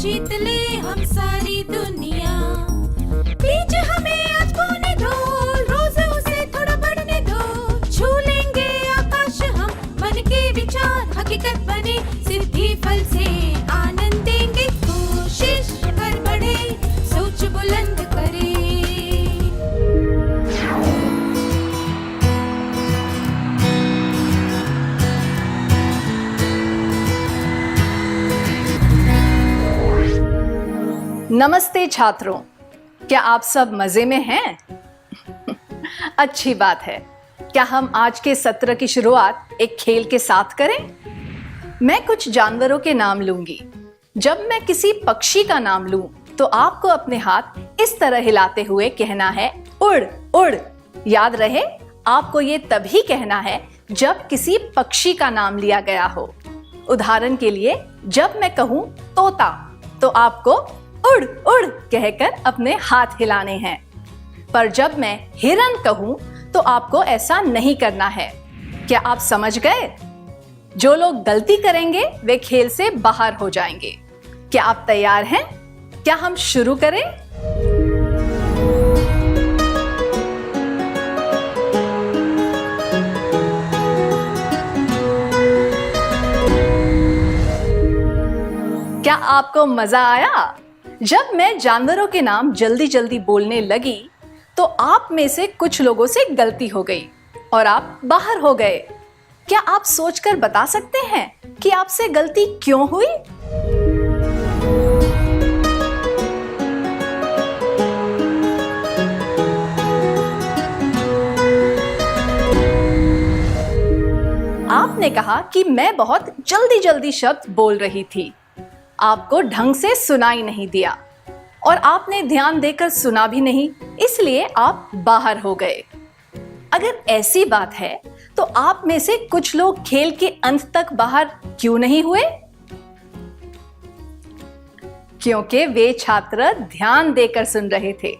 जीत ले हम सारी दुनिया। बीच हमें आज बोने दो, रोज उसे थोड़ा बढ़ने दो। छू लेंगे आकाश हम, मन के विचार हकीकत बने। सिद्धि फल से आनंद देंगे, कोशिश कर बढ़े, सोच बुलंद करे। नमस्ते छात्रों, क्या आप सब मजे में हैं? अच्छी बात है। क्या हम आज के सत्र की शुरुआत एक खेल के साथ करें? मैं कुछ जानवरों के नाम लूंगी। जब मैं किसी पक्षी का नाम लूं, तो आपको अपने हाथ इस तरह हिलाते हुए कहना है उड़ उड़। याद रहे, आपको ये तभी कहना है जब किसी पक्षी का नाम लिया गया हो। उदाहरण के लिए, जब मैं कहूं तोता, तो आपको उड़ उड़ कहकर अपने हाथ हिलाने हैं। पर जब मैं हिरन कहूं, तो आपको ऐसा नहीं करना है। क्या आप समझ गए? जो लोग गलती करेंगे वे खेल से बाहर हो जाएंगे। क्या आप तैयार हैं? क्या हम शुरू करें? क्या आपको मजा आया? जब मैं जानवरों के नाम जल्दी जल्दी बोलने लगी, तो आप में से कुछ लोगों से गलती हो गई और आप बाहर हो गए। क्या आप सोचकर बता सकते हैं कि आपसे गलती क्यों हुई? आपने कहा कि मैं बहुत जल्दी जल्दी शब्द बोल रही थी। आपको ढंग से सुनाई नहीं दिया और आपने ध्यान देकर सुना भी नहीं, इसलिए आप बाहर हो गए। अगर ऐसी बात है, तो आप में से कुछ लोग खेल के अंत तक बाहर क्यों नहीं हुए? क्योंकि वे छात्र ध्यान देकर सुन रहे थे,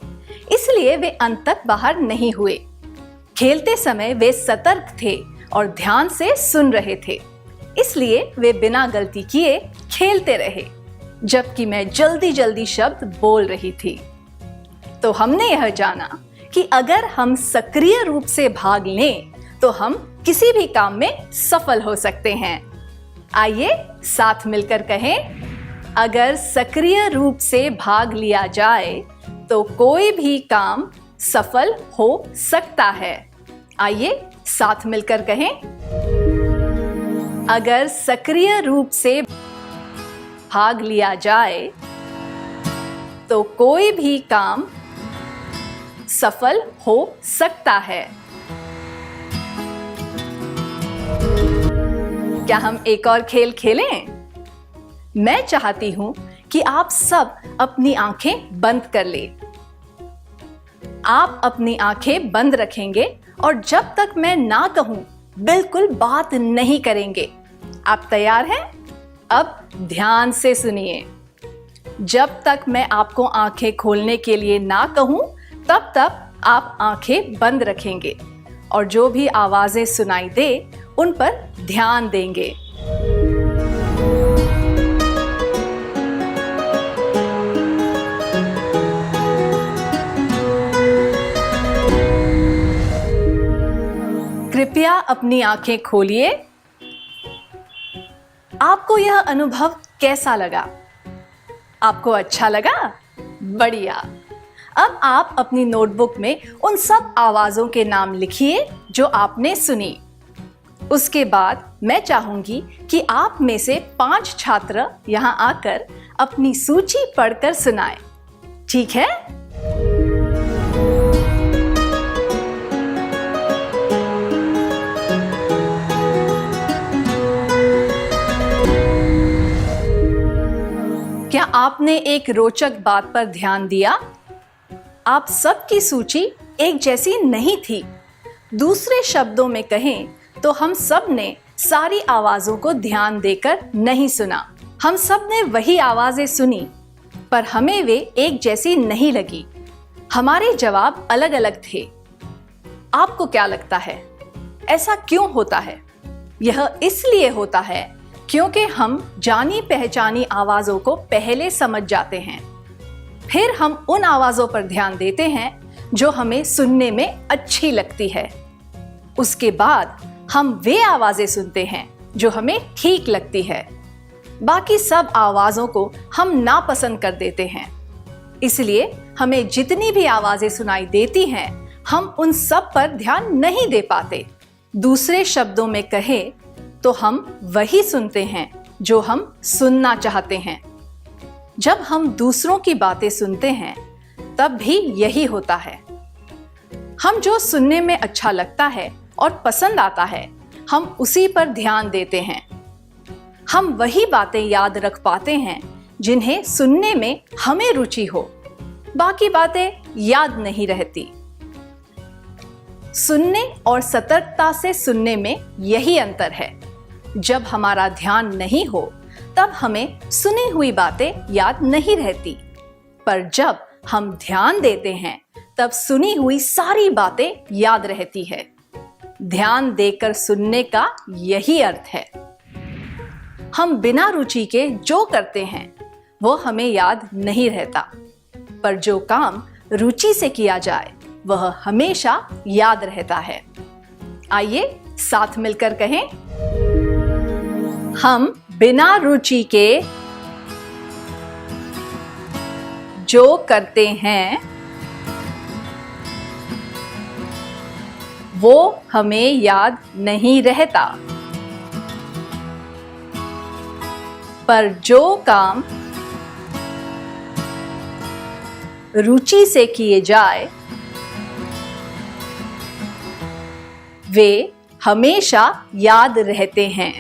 इसलिए वे अंत तक बाहर नहीं हुए। खेलते समय वे सतर्क थे और ध्यान से सुन रहे थे, इसलिए वे बिना गलती किए खेलते रहे, जबकि मैं जल्दी जल्दी शब्द बोल रही थी। तो हमने यह जाना कि अगर हम सक्रिय रूप से भाग लें, तो हम किसी भी काम में सफल हो सकते हैं। आइए साथ मिलकर कहें, अगर सक्रिय रूप से भाग लिया जाए, तो कोई भी काम सफल हो सकता है। आइए साथ मिलकर कहें, अगर सक्रिय रूप से भाग लिया जाए, तो कोई भी काम सफल हो सकता है। क्या हम एक और खेल खेलें? मैं चाहती हूं कि आप सब अपनी आंखें बंद कर लें। आप अपनी आंखें बंद रखेंगे और जब तक मैं ना कहूं, बिल्कुल बात नहीं करेंगे। आप तैयार हैं? अब ध्यान से सुनिए। जब तक मैं आपको आंखें खोलने के लिए ना कहूं, तब तक आप आंखें बंद रखेंगे और जो भी आवाजें सुनाई दे, उन पर ध्यान देंगे। कृपया अपनी आंखें खोलिए। आपको यह अनुभव कैसा लगा? आपको अच्छा लगा? बढ़िया। अब आप अपनी नोटबुक में उन सब आवाजों के नाम लिखिए जो आपने सुनी। उसके बाद मैं चाहूंगी कि आप में से 5 छात्र यहां आकर अपनी सूची पढ़कर सुनाएं। ठीक है? क्या आपने एक रोचक बात पर ध्यान दिया? आप सबकी सूची एक जैसी नहीं थी। दूसरे शब्दों में कहें तो हम सब ने सारी आवाजों को ध्यान देकर नहीं सुना। हम सब ने वही आवाजें सुनी, पर हमें वे एक जैसी नहीं लगी। हमारे जवाब अलग अलग थे। आपको क्या लगता है, ऐसा क्यों होता है? यह इसलिए होता है क्योंकि हम जानी पहचानी आवाजों को पहले समझ जाते हैं, फिर हम उन आवाजों पर ध्यान देते हैं जो हमें सुनने में अच्छी लगती है। उसके बाद हम वे आवाजें सुनते हैं जो हमें ठीक लगती है। बाकी सब आवाजों को हम नापसंद कर देते हैं। इसलिए हमें जितनी भी आवाजें सुनाई देती हैं, हम उन सब पर ध्यान नहीं दे पाते। दूसरे शब्दों में कहे तो हम वही सुनते हैं जो हम सुनना चाहते हैं। जब हम दूसरों की बातें सुनते हैं तब भी यही होता है। हम जो सुनने में अच्छा लगता है और पसंद आता है, हम उसी पर ध्यान देते हैं। हम वही बातें याद रख पाते हैं जिन्हें सुनने में हमें रुचि हो। बाकी बातें याद नहीं रहती। सुनने और सतर्कता से सुनने में यही अंतर है। जब हमारा ध्यान नहीं हो तब हमें सुनी हुई बातें याद नहीं रहती, पर जब हम ध्यान देते हैं तब सुनी हुई सारी बातें याद रहती है। ध्यान देकर सुनने का यही अर्थ है। हम बिना रुचि के जो करते हैं वो हमें याद नहीं रहता, पर जो काम रुचि से किया जाए वह हमेशा याद रहता है। आइए साथ मिलकर कहें, हम बिना रुचि के जो करते हैं वो हमें याद नहीं रहता, पर जो काम रुचि से किए जाए वे हमेशा याद रहते हैं।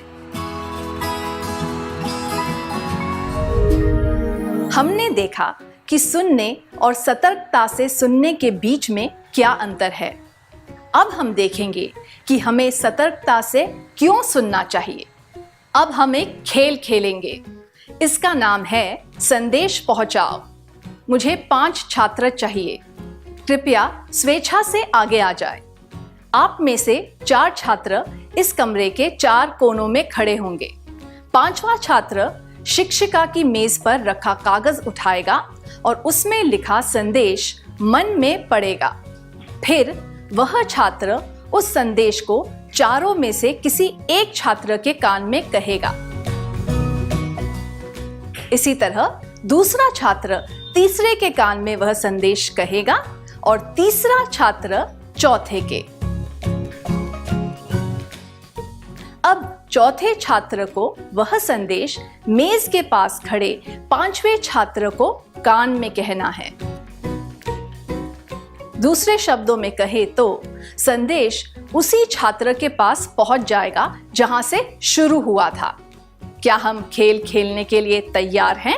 हमने देखा कि सुनने और सतर्कता से सुनने के बीच में क्या अंतर है। अब हम देखेंगे कि हमें सतर्कता से क्यों सुनना चाहिए। अब हम एक खेल खेलेंगे। इसका नाम है संदेश पहुंचाओ। मुझे 5 छात्र चाहिए। कृपया स्वेच्छा से आगे आ जाए। आप में से 4 छात्र इस कमरे के 4 कोनों में खड़े होंगे। 5वां छात्र शिक्षिका की मेज पर रखा कागज उठाएगा और उसमें लिखा संदेश मन में पढ़ेगा। फिर वह छात्र उस संदेश को चारों में से किसी एक छात्र के कान में कहेगा। इसी तरह दूसरा छात्र तीसरे के कान में वह संदेश कहेगा और तीसरा छात्र चौथे के। अब चौथे छात्र को वह संदेश मेज के पास खड़े 5वें छात्र को कान में कहना है। दूसरे शब्दों में कहे तो संदेश उसी छात्र के पास पहुंच जाएगा जहां से शुरू हुआ था। क्या हम खेल खेलने के लिए तैयार हैं?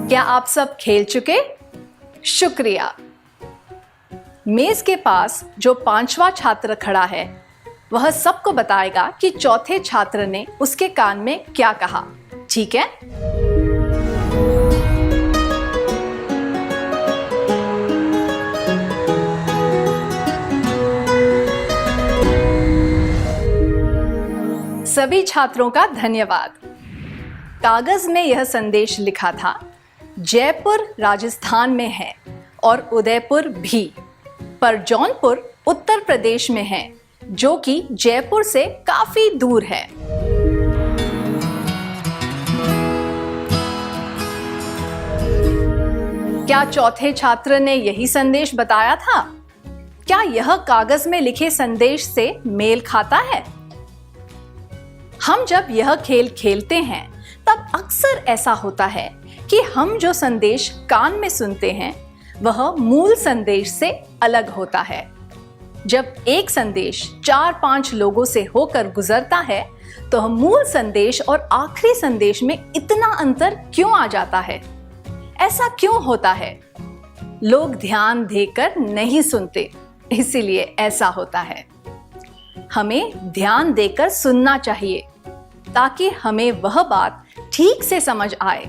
क्या आप सब खेल चुके? शुक्रिया। मेज के पास जो 5वां छात्र खड़ा है वह सबको बताएगा कि चौथे छात्र ने उसके कान में क्या कहा। ठीक है? सभी छात्रों का धन्यवाद। कागज में यह संदेश लिखा था, जयपुर राजस्थान में है और उदयपुर भी, पर जौनपुर उत्तर प्रदेश में है, जो कि जयपुर से काफी दूर है। क्या चौथे छात्र ने यही संदेश बताया था? क्या यह कागज में लिखे संदेश से मेल खाता है? हम जब यह खेल खेलते हैं तब अक्सर ऐसा होता है कि हम जो संदेश कान में सुनते हैं वह मूल संदेश से अलग होता है। जब एक संदेश 4-5 लोगों से होकर गुजरता है तो मूल संदेश और आखिरी संदेश में इतना अंतर क्यों आ जाता है? ऐसा क्यों होता है? लोग ध्यान देकर नहीं सुनते, इसीलिए ऐसा होता है। हमें ध्यान देकर सुनना चाहिए ताकि हमें वह बात ठीक से समझ आए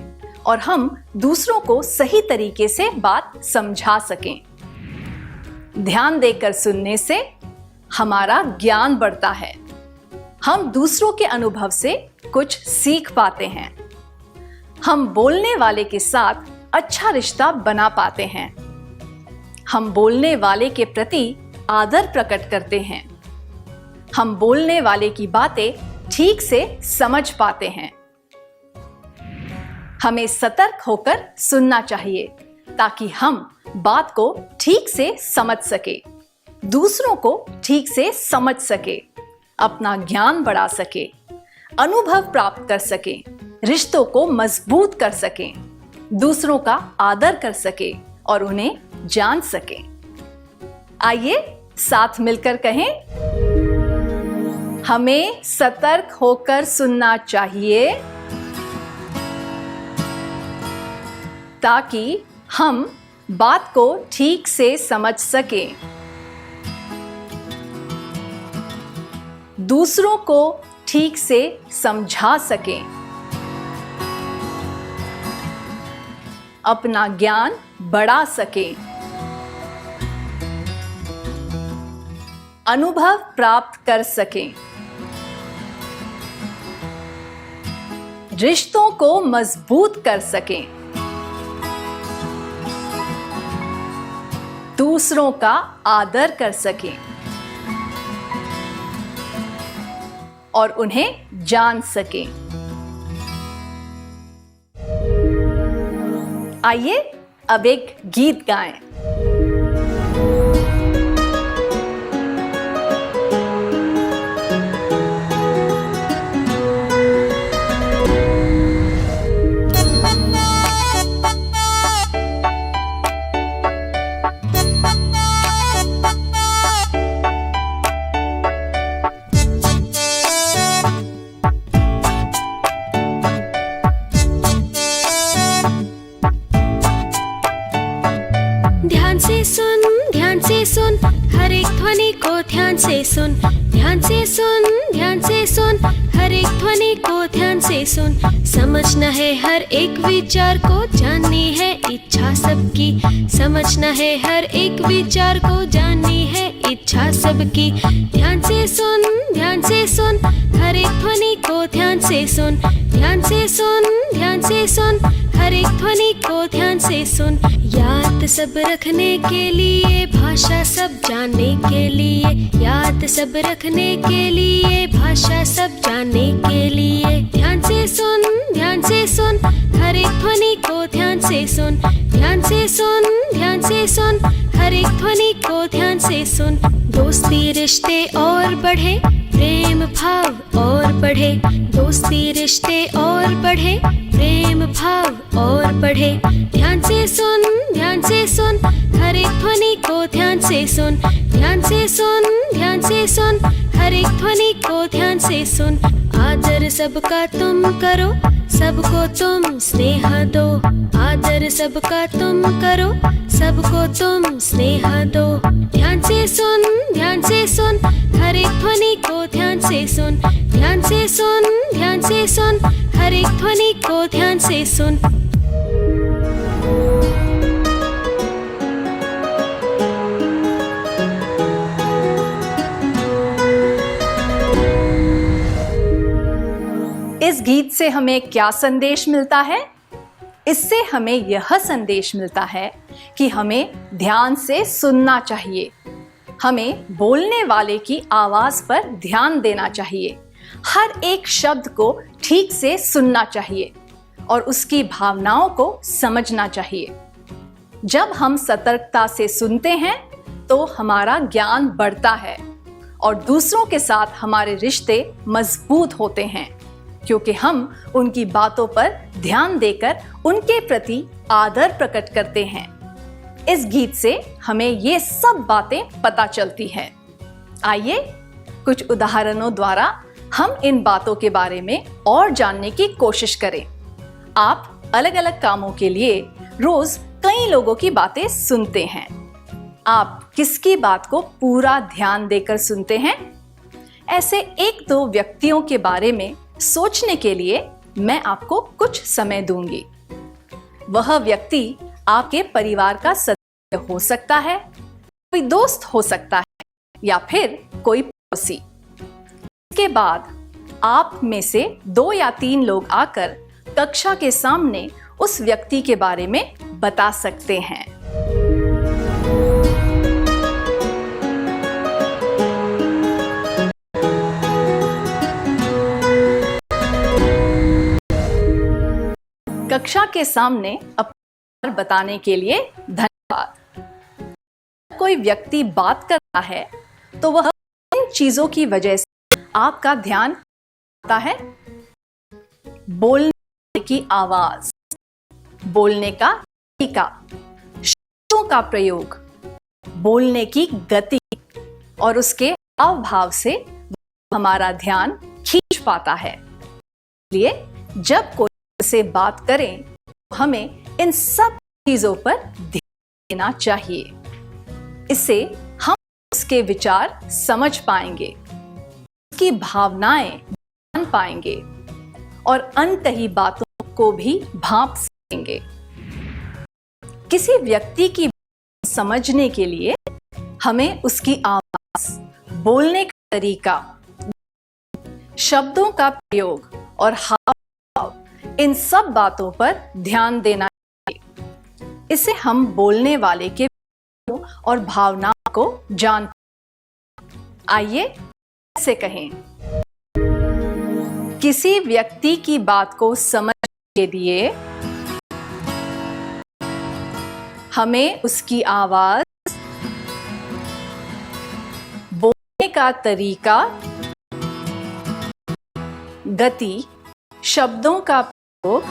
और हम दूसरों को सही तरीके से बात समझा सकें। ध्यान देकर सुनने से हमारा ज्ञान बढ़ता है। हम दूसरों के अनुभव से कुछ सीख पाते हैं। हम बोलने वाले के साथ अच्छा रिश्ता बना पाते हैं। हम बोलने वाले के प्रति आदर प्रकट करते हैं। हम बोलने वाले की बातें ठीक से समझ पाते हैं। हमें सतर्क होकर सुनना चाहिए ताकि हम बात को ठीक से समझ सके, दूसरों को ठीक से समझ सके, अपना ज्ञान बढ़ा सके, अनुभव प्राप्त कर सके, रिश्तों को मजबूत कर सके, दूसरों का आदर कर सके और उन्हें जान सके। आइए साथ मिलकर कहें, हमें सतर्क होकर सुनना चाहिए ताकि हम बात को ठीक से समझ सकें, दूसरों को ठीक से समझा सकें, अपना ज्ञान बढ़ा सकें, अनुभव प्राप्त कर सकें, रिश्तों को मजबूत कर सकें, दूसरों का आदर कर सकें और उन्हें जान सकें। आइए अब एक गीत गाएं। ध्यान से सुन, हर एक ध्वनि को ध्यान से सुन, ध्यान से सुन, ध्यान से सुन, हर एक ध्वनि को ध्यान से सुन। समझना है हर एक विचार को, जाननी है इच्छा सबकी, समझना है हर एक विचार को, जाननी है इच्छा सबकी। ध्यान से सुन, ध्यान से सुन, हर एक ध्वनि को ध्यान से सुन, ध्यान से सुन, ध्यान से सुन, हर एक ध्वनि को ध्यान से सुन। याद सब रखने के लिए, भाषा सब जानने के लिए, याद सब रखने के लिए, भाषा सब जानने के लिए। ध्यान से सुन, ध्यान से सुन, हर एक ध्वनि को ध्यान से सुन, ध्यान से सुन, ध्यान से सुन, हर एक ध्वनि को ध्यान से सुन। दोस्ती रिश्ते और बढ़े, प्रेम भाव और बढ़े, दोस्ती रिश्ते और बढ़े, प्रेम भाव और बढ़े। ध्यान से सुन, ध्यान से सुन, हर एक ध्वनि को ध्यान से सुन, ध्यान से सुन, ध्यान से सुन, हर एक ध्वनि को ध्यान से सुन। आदर सबका तुम करो, सबको तुम स्नेह दो, आदर सबका तुम करो, सबको तुम स्नेह दो। ध्यान से सुन, ध्यान से सुन, हर एक ध्वनि को ध्यान से सुन, ध्यान से सुन, ध्यान से सुन, हर एक ध्वनि को ध्यान से सुन। इस गीत से हमें क्या संदेश मिलता है? इससे हमें यह संदेश मिलता है कि हमें ध्यान से सुनना चाहिए, हमें बोलने वाले की आवाज पर ध्यान देना चाहिए, हर एक शब्द को ठीक से सुनना चाहिए और उसकी भावनाओं को समझना चाहिए। जब हम सतर्कता से सुनते हैं तो हमारा ज्ञान बढ़ता है और दूसरों के साथ हमारे रिश्ते मजबूत होते हैं, क्योंकि हम उनकी बातों पर ध्यान देकर उनके प्रति आदर प्रकट करते हैं। इस गीत से हमें ये सब बातें पता चलती हैं। आइए कुछ उदाहरणों द्वारा हम इन बातों के बारे में और जानने की कोशिश करें। आप अलग अलग कामों के लिए रोज कई लोगों की बातें सुनते हैं। आप किसकी बात को पूरा ध्यान देकर सुनते हैं? ऐसे एक दो व्यक्तियों के बारे में सोचने के लिए मैं आपको कुछ समय दूंगी। वह व्यक्ति आपके परिवार का सदस्य हो सकता है, कोई दोस्त हो सकता है या फिर कोई पड़ोसी। इसके बाद आप में से 2 या 3 लोग आकर कक्षा के सामने उस व्यक्ति के बारे में बता सकते हैं। कक्षा के सामने अपना बताने के लिए धन्यवाद। कोई व्यक्ति बात कर रहा है तो वह इन चीजों की वजह से आपका ध्यान आता है। बोलने की आवाज, बोलने का तरीका, शब्दों का प्रयोग, बोलने की गति और उसके हाव भाव से हमारा ध्यान खींच पाता है। इसलिए जब कोई से बात करें तो हमें इन सब चीजों पर ध्यान देना चाहिए। इससे हम उसके विचार समझ पाएंगे, उसकी भावनाएं जान पाएंगे और अनकही बातों को भी भांप सकेंगे। किसी व्यक्ति की समझने के लिए हमें उसकी आवाज, बोलने का तरीका, शब्दों का प्रयोग और हाव भाव, इन सब बातों पर ध्यान देना चाहिए। इससे हम बोलने वाले के और भावनाओं को जान। आइए ऐसे कहें, किसी व्यक्ति की बात को समझने के लिए हमें उसकी आवाज, बोलने का तरीका, गति, शब्दों का प्रयोग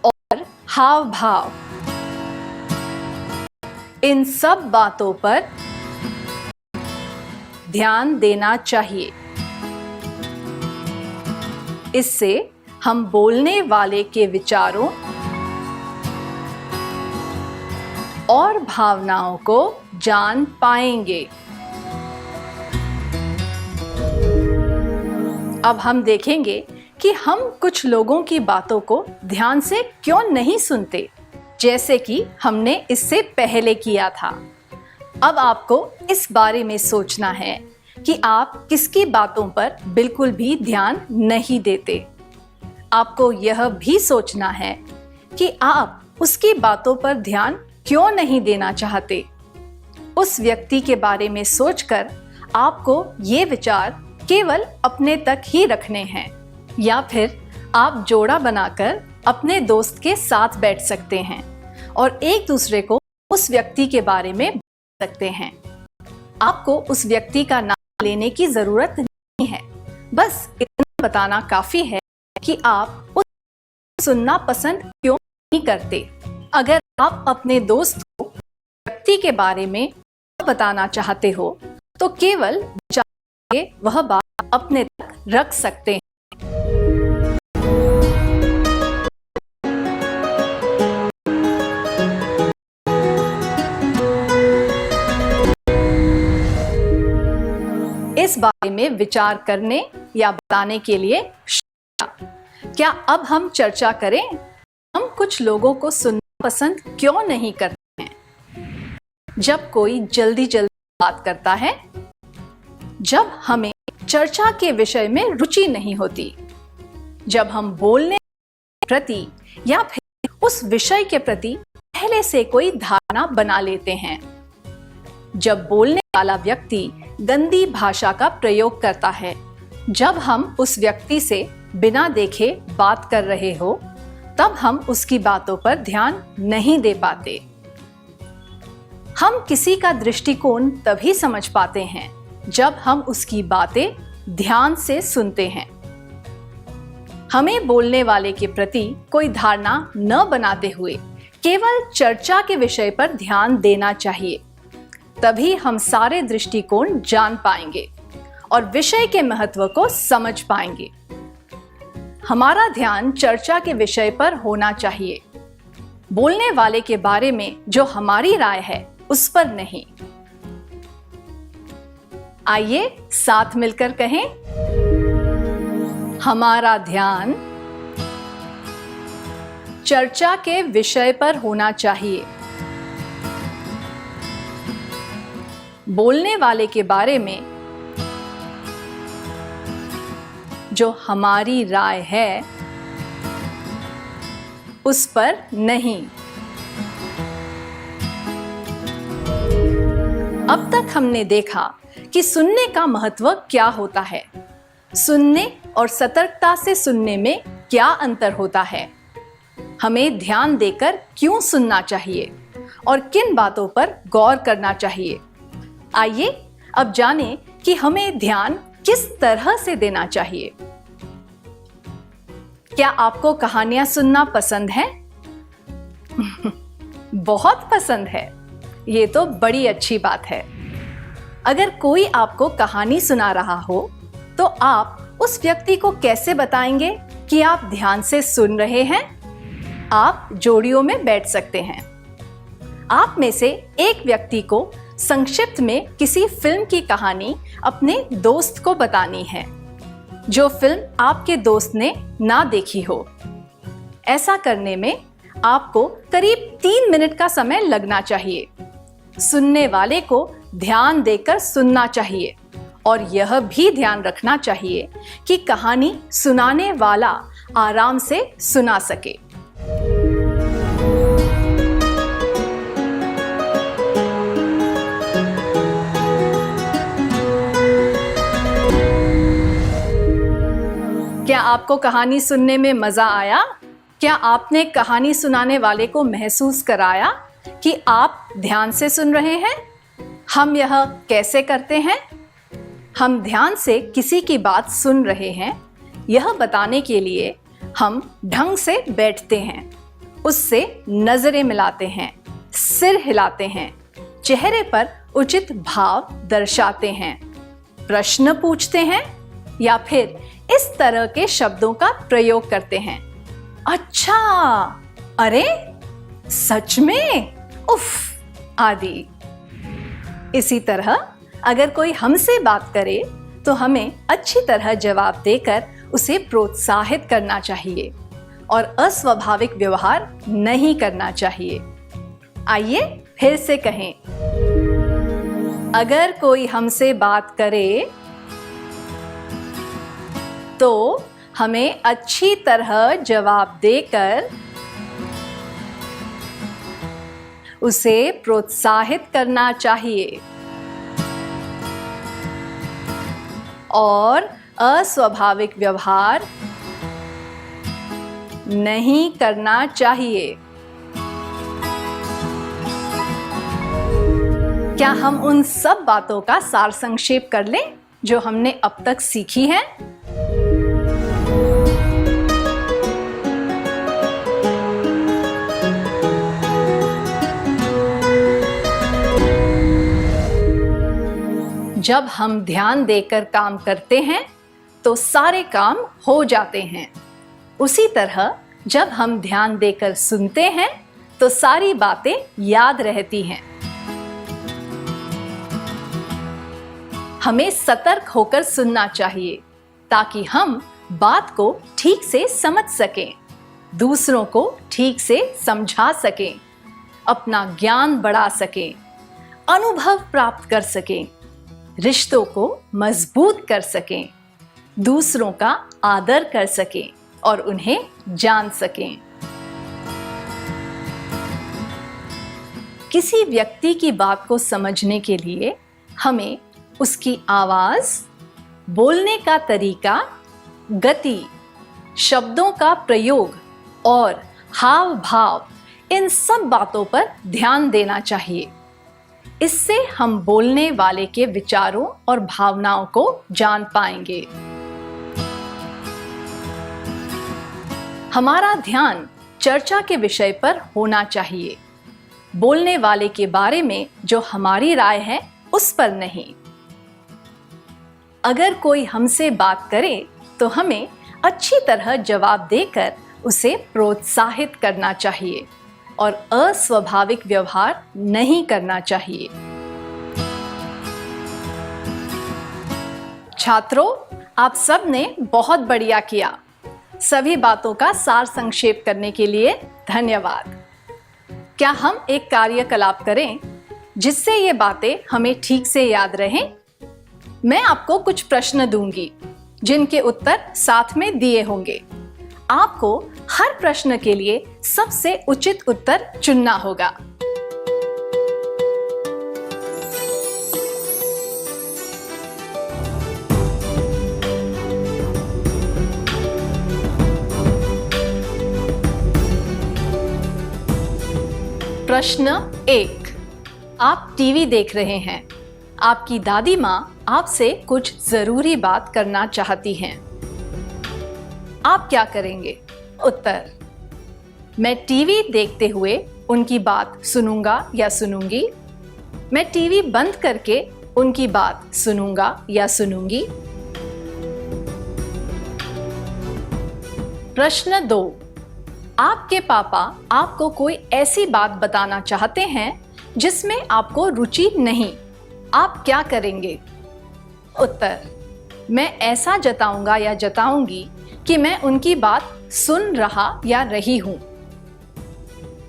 और हाव भाव, इन सब बातों पर ध्यान देना चाहिए। इससे हम बोलने वाले के विचारों और भावनाओं को जान पाएंगे। अब हम देखेंगे कि हम कुछ लोगों की बातों को ध्यान से क्यों नहीं सुनते, जैसे कि हमने इससे पहले किया था। अब आपको इस बारे में सोचना है कि आप किसकी बातों पर बिल्कुल भी ध्यान नहीं देते। आपको यह भी सोचना है कि आप उसकी बातों पर ध्यान क्यों नहीं देना चाहते। उस व्यक्ति के बारे में सोचकर आपको ये विचार केवल अपने तक ही रखने हैं, या फिर आप जोड़ा बनाकर अपने दोस्त के साथ बैठ सकते हैं और एक दूसरे को उस व्यक्ति के बारे में बता सकते हैं। आपको उस व्यक्ति का नाम लेने की जरूरत नहीं है, बस इतना बताना काफी है कि आप उसे सुनना पसंद क्यों नहीं करते। अगर आप अपने दोस्त को व्यक्ति के बारे में बताना चाहते हो तो केवल विचार के वह बात अपने तक रख सकते हैं। इस बारे में विचार करने या बताने के लिए क्या अब हम चर्चा करें, हम कुछ लोगों को सुनना पसंद क्यों नहीं करते हैं। जब कोई जल्दी बात करता है, जब हमें चर्चा के विषय में रुचि नहीं होती, जब हम बोलने के प्रति या फिर उस विषय के प्रति पहले से कोई धारणा बना लेते हैं, जब बोलने वाला व्यक्ति गंदी भाषा का प्रयोग करता है, जब हम उस व्यक्ति से बिना देखे बात कर रहे हो, तब हम उसकी बातों पर ध्यान नहीं दे पाते। हम किसी का दृष्टिकोण तभी समझ पाते हैं जब हम उसकी बातें ध्यान से सुनते हैं। हमें बोलने वाले के प्रति कोई धारणा न बनाते हुए केवल चर्चा के विषय पर ध्यान देना चाहिए। तभी हम सारे दृष्टिकोण जान पाएंगे और विषय के महत्व को समझ पाएंगे। हमारा ध्यान चर्चा के विषय पर होना चाहिए, बोलने वाले के बारे में जो हमारी राय है उस पर नहीं। आइए साथ मिलकर कहें, हमारा ध्यान चर्चा के विषय पर होना चाहिए। बोलने वाले के बारे में जो हमारी राय है उस पर नहीं। अब तक हमने देखा कि सुनने का महत्व क्या होता है, सुनने और सतर्कता से सुनने में क्या अंतर होता है, हमें ध्यान देकर क्यों सुनना चाहिए और किन बातों पर गौर करना चाहिए। आइए अब जानें कि हमें ध्यान किस तरह से देना चाहिए। क्या आपको कहानियां सुनना पसंद है? बहुत पसंद है। ये तो बड़ी अच्छी बात है। अगर कोई आपको कहानी सुना रहा हो तो आप उस व्यक्ति को कैसे बताएंगे कि आप ध्यान से सुन रहे हैं? आप जोड़ियों में बैठ सकते हैं। आप में से एक व्यक्ति को संक्षिप्त में किसी फिल्म की कहानी अपने दोस्त को बतानी है जो फिल्म आपके दोस्त ने ना देखी हो। ऐसा करने में आपको करीब 3 मिनट का समय लगना चाहिए। सुनने वाले को ध्यान देकर सुनना चाहिए और यह भी ध्यान रखना चाहिए कि कहानी सुनाने वाला आराम से सुना सके। क्या आपको कहानी सुनने में मजा आया? क्या आपने कहानी सुनाने वाले को महसूस कराया कि आप ध्यान से सुन रहे हैं? हम यह कैसे करते हैं? हम ध्यान से किसी की बात सुन रहे हैं यह बताने के लिए हम ढंग से बैठते हैं, उससे नजरें मिलाते हैं, सिर हिलाते हैं, चेहरे पर उचित भाव दर्शाते हैं, प्रश्न पूछते हैं या फिर इस तरह के शब्दों का प्रयोग करते हैं। अच्छा, अरे, सच में, उफ आदि। इसी तरह अगर कोई हमसे बात करे तो हमें अच्छी तरह जवाब देकर उसे प्रोत्साहित करना चाहिए और अस्वाभाविक व्यवहार नहीं करना चाहिए। आइए फिर से कहें, अगर कोई हमसे बात करे तो हमें अच्छी तरह जवाब देकर उसे प्रोत्साहित करना चाहिए और अस्वाभाविक व्यवहार नहीं करना चाहिए। क्या हम उन सब बातों का सार संक्षेप कर लें जो हमने अब तक सीखी हैं? जब हम ध्यान देकर काम करते हैं तो सारे काम हो जाते हैं। उसी तरह जब हम ध्यान देकर सुनते हैं तो सारी बातें याद रहती हैं। हमें सतर्क होकर सुनना चाहिए ताकि हम बात को ठीक से समझ सकें, दूसरों को ठीक से समझा सकें, अपना ज्ञान बढ़ा सकें, अनुभव प्राप्त कर सकें, रिश्तों को मजबूत कर सकें, दूसरों का आदर कर सकें और उन्हें जान सकें। किसी व्यक्ति की बात को समझने के लिए हमें उसकी आवाज, बोलने का तरीका, गति, शब्दों का प्रयोग और हाव भाव, इन सब बातों पर ध्यान देना चाहिए। इससे हम बोलने वाले के विचारों और भावनाओं को जान पाएंगे। हमारा ध्यान चर्चा के विषय पर होना चाहिए, बोलने वाले के बारे में जो हमारी राय है उस पर नहीं। अगर कोई हमसे बात करे तो हमें अच्छी तरह जवाब देकर उसे प्रोत्साहित करना चाहिए और अस्वाभाविक व्यवहार नहीं करना चाहिए। छात्रों, आप सब ने बहुत बढ़िया किया। सभी बातों का सार संक्षेप करने के लिए धन्यवाद। क्या हम एक कार्यकलाप करें जिससे ये बातें हमें ठीक से याद रहें? मैं आपको कुछ प्रश्न दूंगी जिनके उत्तर साथ में दिए होंगे। आपको हर प्रश्न के लिए सबसे उचित उत्तर चुनना होगा। प्रश्न 1। आप टीवी देख रहे हैं। आपकी दादी माँ आपसे कुछ जरूरी बात करना चाहती हैं। आप क्या करेंगे? उत्तर: मैं टीवी देखते हुए उनकी बात सुनूंगा या सुनूंगी। मैं टीवी बंद करके उनकी बात सुनूंगा या सुनूंगी। प्रश्न 2। आपके पापा आपको कोई ऐसी बात बताना चाहते हैं जिसमें आपको रुचि नहीं। आप क्या करेंगे? उत्तर: मैं ऐसा जताऊंगा या जताऊंगी कि मैं उनकी बात सुन रहा या रही हूं।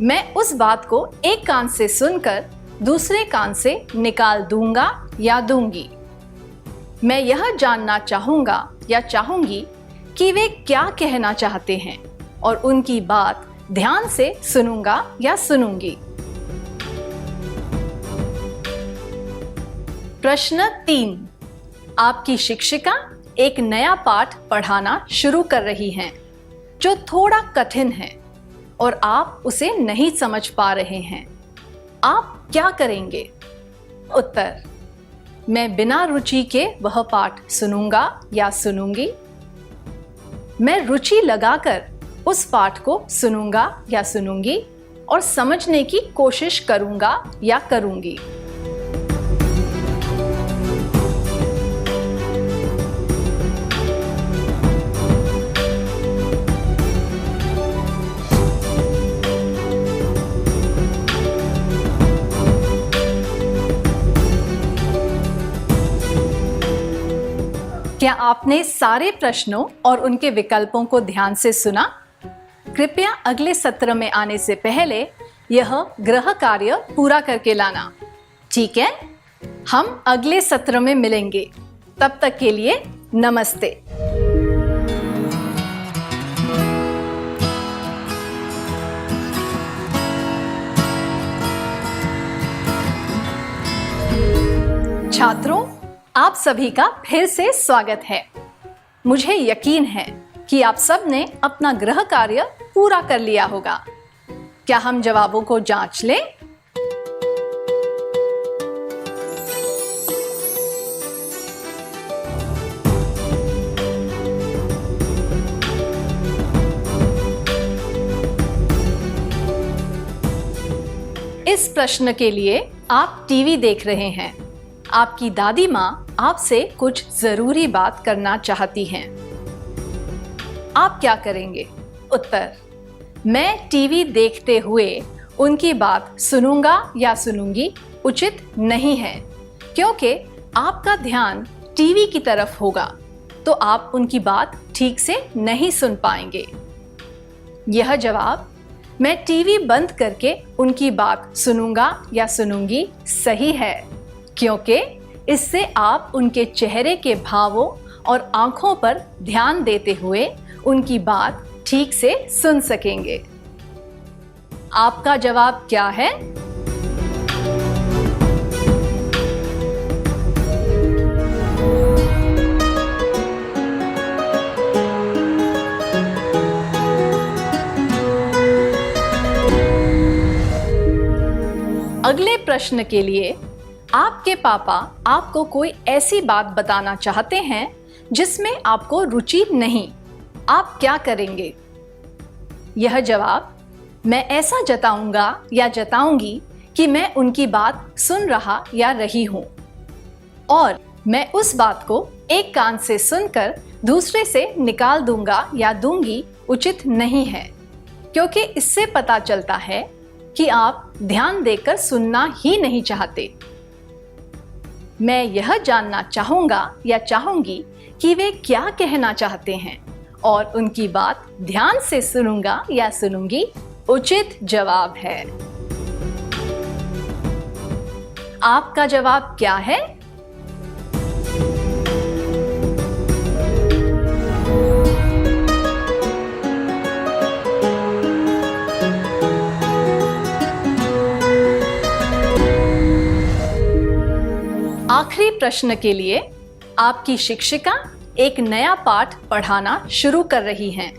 मैं उस बात को एक कान से सुनकर दूसरे कान से निकाल दूंगा या दूंगी। मैं यह जानना चाहूंगा या चाहूंगी कि वे क्या कहना चाहते हैं और उनकी बात ध्यान से सुनूंगा या सुनूंगी। प्रश्न 3। आपकी शिक्षिका एक नया पाठ पढ़ाना शुरू कर रही हैं जो थोड़ा कठिन है और आप उसे नहीं समझ पा रहे हैं। आप क्या करेंगे? उत्तर: मैं बिना रुचि के वह पाठ सुनूंगा या सुनूंगी। मैं रुचि लगाकर उस पाठ को सुनूंगा या सुनूंगी और समझने की कोशिश करूंगा या करूंगी। क्या आपने सारे प्रश्नों और उनके विकल्पों को ध्यान से सुना? कृपया अगले सत्र में आने से पहले यह गृह कार्य पूरा करके लाना। ठीक है? हम अगले सत्र में मिलेंगे। तब तक के लिए नमस्ते। छात्रों, आप सभी का फिर से स्वागत है। मुझे यकीन है कि आप सब ने अपना गृह कार्य पूरा कर लिया होगा। क्या हम जवाबों को जांच लें? इस प्रश्न के लिए आप टीवी देख रहे हैं। आपकी दादी माँ आपसे कुछ जरूरी बात करना चाहती हैं। आप क्या करेंगे? उत्तर: मैं टीवी देखते हुए उनकी बात सुनूंगा या सुनूंगी उचित नहीं है, क्योंकि आपका ध्यान टीवी की तरफ होगा तो आप उनकी बात ठीक से नहीं सुन पाएंगे। यह जवाब मैं टीवी बंद करके उनकी बात सुनूंगा या सुनूंगी सही है, क्योंकि इससे आप उनके चेहरे के भावों और आंखों पर ध्यान देते हुए उनकी बात ठीक से सुन सकेंगे। आपका जवाब क्या है? अगले प्रश्न के लिए आपके पापा आपको कोई ऐसी बात बताना चाहते हैं जिसमें आपको रुचि नहीं। आप क्या करेंगे? यह जवाब मैं ऐसा जताऊंगा या जताऊंगी कि मैं उनकी बात सुन रहा या रही हूं और मैं उस बात को एक कान से सुनकर दूसरे से निकाल दूंगा या दूंगी उचित नहीं है, क्योंकि इससे पता चलता है कि आप ध्यान देकर सुनना ही नहीं चाहते। मैं यह जानना चाहूंगा या चाहूंगी कि वे क्या कहना चाहते हैं और उनकी बात ध्यान से सुनूंगा या सुनूंगी उचित जवाब है। आपका जवाब क्या है? आखिरी प्रश्न के लिए आपकी शिक्षिका एक नया पाठ पढ़ाना शुरू कर रही हैं,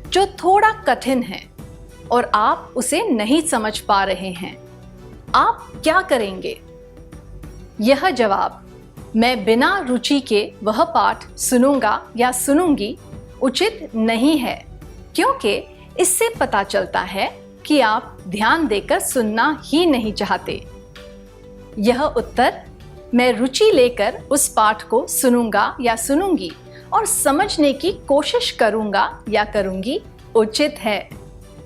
जो थोड़ा कठिन है और आप उसे नहीं समझ पा रहे हैं। आप क्या करेंगे? यह जवाब मैं बिना रुचि के वह पाठ सुनूंगा या सुनूंगी उचित नहीं है, क्योंकि इससे पता चलता है कि आप ध्यान देकर सुनना ही नहीं चाहते। यह उत्तर मैं रुचि लेकर उस पाठ को सुनूंगा या सुनूंगी और समझने की कोशिश करूंगा या करूंगी उचित है,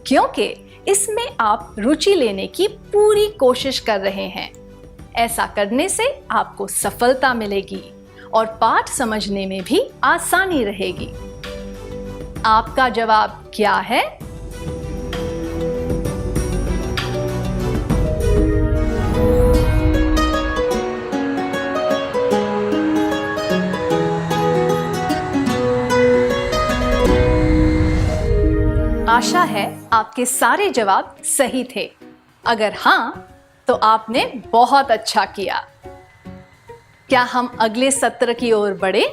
क्योंकि इसमें आप रुचि लेने की पूरी कोशिश कर रहे हैं। ऐसा करने से आपको सफलता मिलेगी और पाठ समझने में भी आसानी रहेगी। आपका जवाब क्या है? आशा है आपके सारे जवाब सही थे। अगर हाँ, तो आपने बहुत अच्छा किया। क्या हम अगले सत्र की ओर बढ़े?